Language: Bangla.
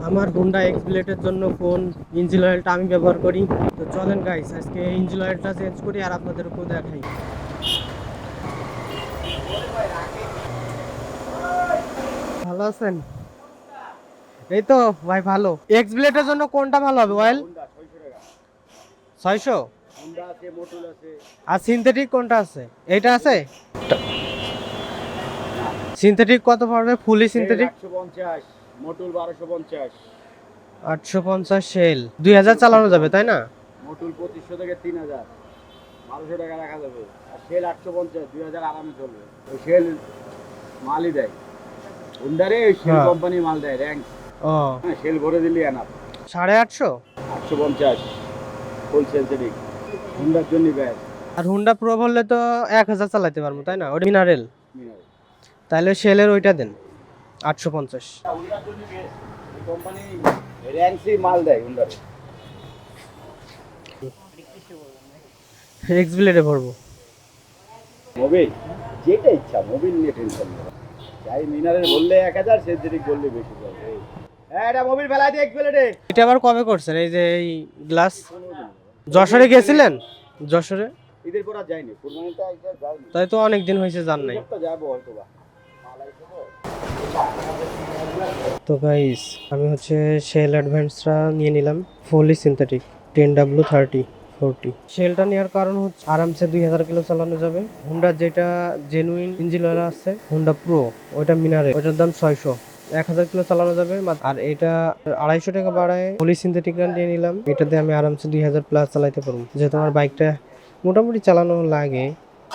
আমার হোন্ডা এক্স ব্লেডের জন্য কোন ইঞ্জিন অয়েলটা আমি ব্যবহার করি। তো চলেন গাইস আজকে ইঞ্জিন অয়েলটা চেঞ্জ করি আর আপনাদেরকেও দেখাই। ভালো আছেন? এই তো ভাই ভালো। এক্স ব্লেডের জন্য কোনটা ভালো হবে অয়েল? 600 আর সিনথেটিক কোনটা আছে? এইটা আছে। সিনথেটিক কত পড়বে? ফুলি সিনথেটিক 850, মোটুল 1250, 850 শেল 2000 চালানো যাবে তাই না? মোটুল 2500 থেকে 3000, 1200 টাকা রাখা যাবে। আর শেল 850, 2000 আরামে চলবে। ওই শেল মালই দেয় হুন্ডারে, শেল হ্যাঁ। কোম্পানি মাল দেয় র্যাঙ্ক। ও হ্যাঁ, শেল ভরে দিলি এনাফ। 850 850 ফুল সিনথেটিক হুন্ডার জন্য ব্যাস। আর হুন্ডা প্রো বললে তো 1000 চালাতে পারবো তাই না? ওটা মিনারেল, তাহলে শেলের ওইটা দেন 850। হুন্ডার জন্য বেস্ট। এই কোম্পানি র্যাঙ্কসই মাল দেয় হুন্ডারে। এক্স ব্লেডে ভরবো। মোবিল যেটা ইচ্ছা, মোবিল নিয়ে টেনশন নেই। যাই মিনারেল বললে 1000, সিনথেটিক বললে বেশি যাবে। হ্যাঁ, এটা মোবিল ফেলাই দিয়ে এক প্লেটে। এটা আবার কবে করছেন এই যে এই গ্লাস? যশোরে গেছিলেন? যশোরে ঈদের পর আর যাইনি, কুরবানিতে একবার যাইনি। তাই তো অনেক দিন হয়েছে যান নাই। তো যাবো হয়তো বা। তো গাইস আমি হচ্ছে শেল অ্যাডভান্সটা নিয়ে নিলাম ফুলি সিনথেটিক 10W30 40। শেলটা নেওয়ার কারণ হচ্ছে আরামসে 2000 কিলো চালানো যাবে। হোন্ডার যেটা জেনুইন ইঞ্জিন অয়েল আছে হোন্ডা প্রো, ওইটা মিনারেল, ওইটার দাম 600, 1000 কিলো চালানো যাবে। আর এটা 250 টাকা বাড়ায় ফুলি সিনথেটিকটা নিয়ে নিলাম। এটাতে আমি আরামসে 2000 প্লাস চালাইতে পারবো, যেহেতু আমার বাইকটা মোটামুটি চালানো লাগে।